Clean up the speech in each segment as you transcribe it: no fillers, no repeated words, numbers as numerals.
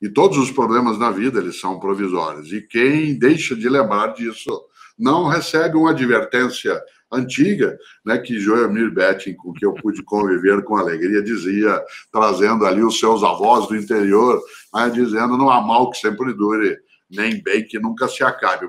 E todos os problemas na vida, eles são provisórios. E quem deixa de lembrar disso não recebe uma advertência antiga, né, que Joemir Betting, com que eu pude conviver com alegria, dizia, trazendo ali os seus avós do interior, né, dizendo, não há mal que sempre dure, nem bem que nunca se acabe.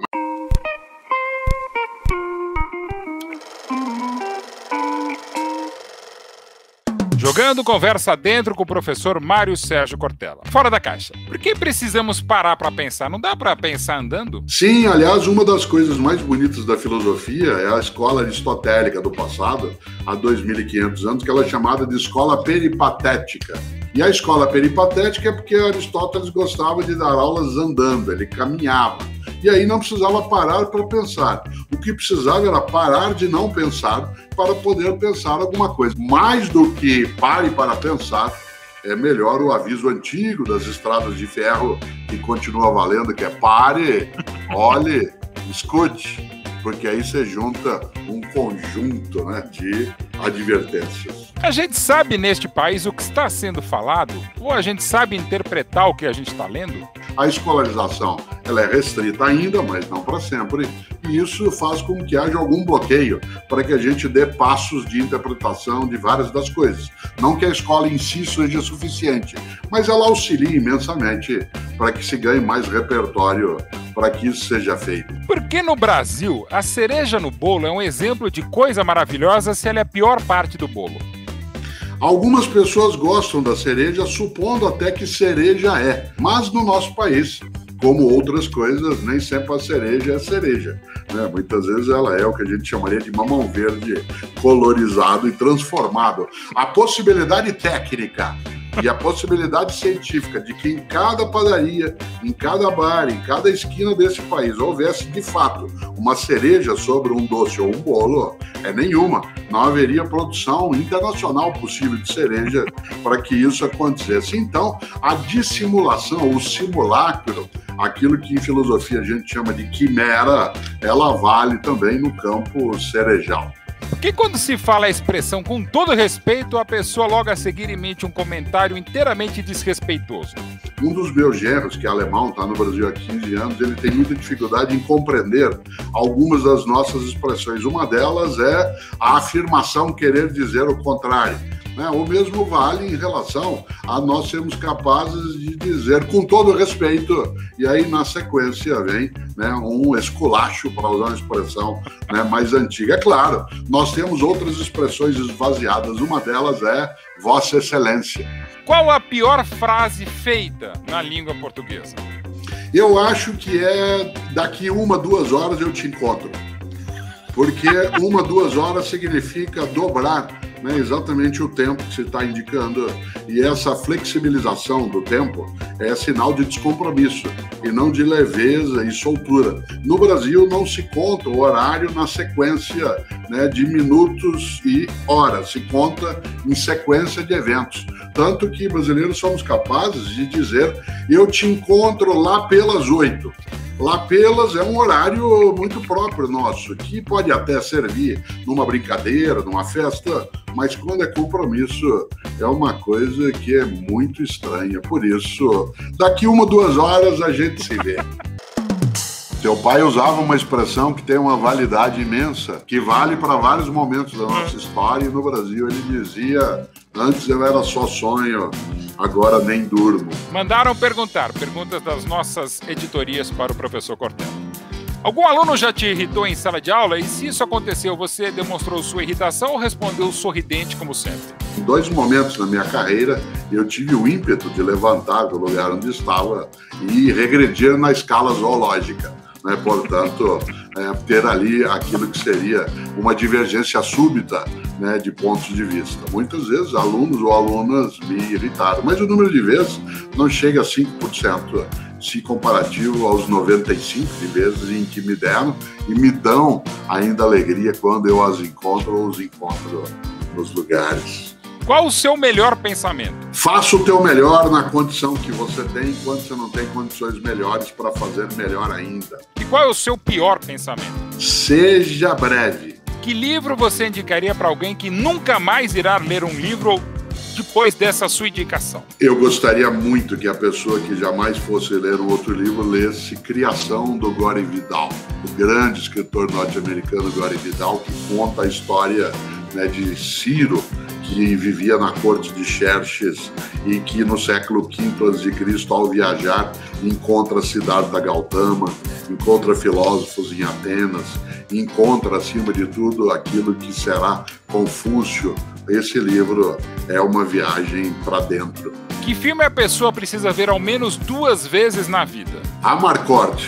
Jogando conversa dentro com o professor Mário Sérgio Cortella. Fora da caixa. Por que precisamos parar para pensar? Não dá para pensar andando? Sim, aliás, uma das coisas mais bonitas da filosofia é a escola aristotélica do passado, há 2.500 anos, que ela é chamada de escola peripatética. E a escola peripatética é porque Aristóteles gostava de dar aulas andando, ele caminhava. E aí não precisava parar para pensar. O que precisava era parar de não pensar para poder pensar alguma coisa. Mais do que pare para pensar, é melhor o aviso antigo das estradas de ferro que continua valendo, que é pare, olhe, escute. Porque aí você junta um conjunto, né, de advertências. A gente sabe neste país o que está sendo falado? Ou a gente sabe interpretar o que a gente está lendo? A escolarização ela é restrita ainda, mas não para sempre. E isso faz com que haja algum bloqueio para que a gente dê passos de interpretação de várias das coisas. Não que a escola em si seja suficiente, mas ela auxilia imensamente para que se ganhe mais repertório para que isso seja feito. Porque no Brasil, a cereja no bolo é um exemplo de coisa maravilhosa se ela é a pior parte do bolo. Algumas pessoas gostam da cereja, supondo até que cereja é. Mas no nosso país, como outras coisas, nem sempre a cereja é cereja, né? Muitas vezes ela é o que a gente chamaria de mamão verde colorizado e transformado. A possibilidade técnica e a possibilidade científica de que em cada padaria, em cada bar, em cada esquina desse país houvesse de fato uma cereja sobre um doce ou um bolo, é nenhuma. Não haveria produção internacional possível de cereja para que isso acontecesse. Então, a dissimulação, o simulacro, aquilo que em filosofia a gente chama de quimera, ela vale também no campo cerejal. Porque quando se fala a expressão com todo respeito, a pessoa logo a seguir emite um comentário inteiramente desrespeitoso. Um dos meus genros, que é alemão, está no Brasil há 15 anos, ele tem muita dificuldade em compreender algumas das nossas expressões. Uma delas é a afirmação querer dizer o contrário. O mesmo vale em relação a nós sermos capazes de dizer com todo respeito, e aí na sequência vem, né, um esculacho, para usar uma expressão, né, mais antiga. É claro, nós temos outras expressões esvaziadas, uma delas é Vossa Excelência. Qual a pior frase feita na língua portuguesa? Eu acho que é daqui 1-2 horas eu te encontro, porque 1-2 horas significa dobrar, né, exatamente o tempo que você está indicando, e essa flexibilização do tempo é sinal de descompromisso e não de leveza e soltura. No Brasil não se conta o horário na sequência, né, de minutos e horas, se conta em sequência de eventos. Tanto que brasileiros somos capazes de dizer eu te encontro lá pelas 8. Lá pelas é um horário muito próprio nosso, que pode até servir numa brincadeira, numa festa, mas quando é compromisso é uma coisa que é muito estranha. Por isso, daqui 1-2 horas a gente se vê. Seu pai usava uma expressão que tem uma validade imensa, que vale para vários momentos da nossa história, e no Brasil ele dizia: antes eu era só sonho, agora nem durmo. Mandaram perguntas das nossas editorias para o professor Cortella. Algum aluno já te irritou em sala de aula? E se isso aconteceu, você demonstrou sua irritação ou respondeu sorridente como sempre? Em 2 momentos na minha carreira, eu tive o ímpeto de levantar do lugar onde estava e regredir na escala zoológica, né? Portanto, ter ali aquilo que seria uma divergência súbita, né, de pontos de vista. Muitas vezes alunos ou alunas me irritaram, mas o número de vezes não chega a 5%, se comparativo aos 95 de vezes em que me deram e me dão ainda alegria quando eu as encontro ou os encontro nos lugares. Qual o seu melhor pensamento? Faça o teu melhor na condição que você tem, enquanto você não tem condições melhores para fazer melhor ainda. E qual é o seu pior pensamento? Seja breve. Que livro você indicaria para alguém que nunca mais irá ler um livro depois dessa sua indicação? Eu gostaria muito que a pessoa que jamais fosse ler um outro livro lesse Criação, do Gore Vidal, o grande escritor norte-americano Gore Vidal, que conta a história, né, de Ciro, que vivia na corte de Xerxes e que no século V a.C., ao viajar, encontra Siddhartha Gautama, encontra filósofos em Atenas, encontra, acima de tudo, aquilo que será Confúcio. Esse livro é uma viagem para dentro. Que filme a pessoa precisa ver ao menos 2 vezes na vida? Amarcord.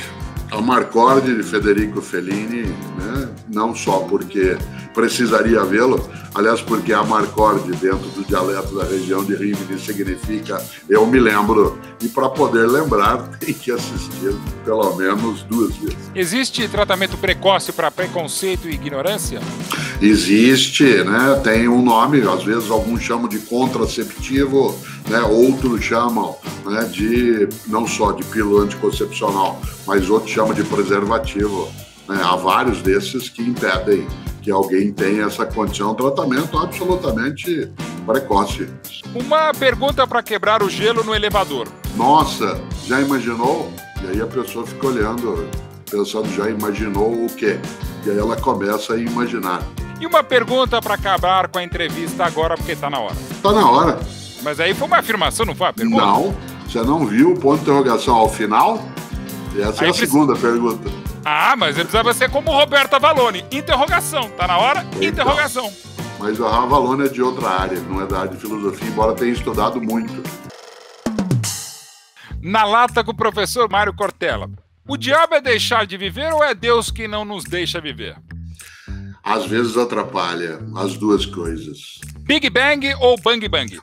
Amarcord, de Federico Fellini, né? Não só porque precisaria vê-lo, aliás, porque Amarcord, dentro do dialeto da região de Rimini, significa eu me lembro, e para poder lembrar tem que assistir pelo menos 2 vezes. Existe tratamento precoce para preconceito e ignorância? Existe, né? Tem um nome, às vezes alguns chamam de contraceptivo, né? Outros chamam, né, de não só de pílula anticoncepcional, mas outros chamam de preservativo. Né? Há vários desses que impedem que alguém tenha essa condição, um tratamento absolutamente precoce. Uma pergunta para quebrar o gelo no elevador. Nossa, já imaginou? E aí a pessoa fica olhando, pensando, já imaginou o quê? E aí ela começa a imaginar. E uma pergunta para acabar com a entrevista agora, porque tá na hora. Tá na hora. Mas aí foi uma afirmação, não foi uma pergunta? Não, você não viu o ponto de interrogação ao final? Essa aí é a segunda pergunta. Ah, mas ele precisava ser como Roberto Avalone. Interrogação. Tá na hora? Então, interrogação. Mas o Avalone é de outra área, não é da área de filosofia, embora tenha estudado muito. Na lata com o professor Mário Cortella. O diabo é deixar de viver ou é Deus que não nos deixa viver? Às vezes atrapalha, as duas coisas. Big Bang ou Bang Bang?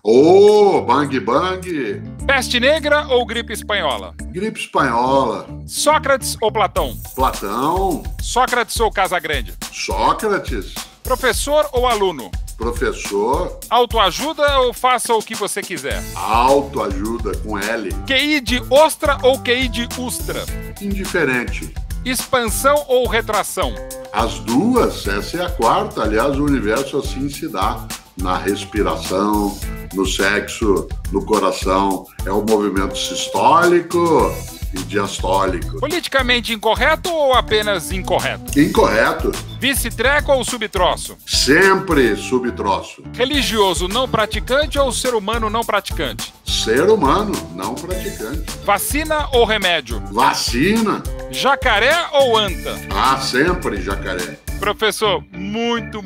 Bang Bang! Peste negra ou gripe espanhola? Gripe espanhola. Sócrates ou Platão? Platão. Sócrates ou Casagrande? Sócrates. Professor ou aluno? Professor. Autoajuda ou faça o que você quiser? Autoajuda, com L. QI de ostra ou QI de ustra? Indiferente. Expansão ou retração? As duas, essa é a quarta. Aliás, o universo assim se dá. Na respiração, no sexo, no coração. É o movimento sistólico e diastólico. Politicamente incorreto ou apenas incorreto? Incorreto. Vice-treco ou subtroço? Sempre subtroço. Religioso não praticante ou ser humano não praticante? Ser humano não praticante. Vacina ou remédio? Vacina. Jacaré ou anta? Ah, sempre jacaré. Professor, muito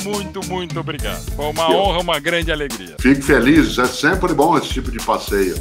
obrigado. Foi uma honra, uma grande alegria. Fico feliz, é sempre bom esse tipo de passeio.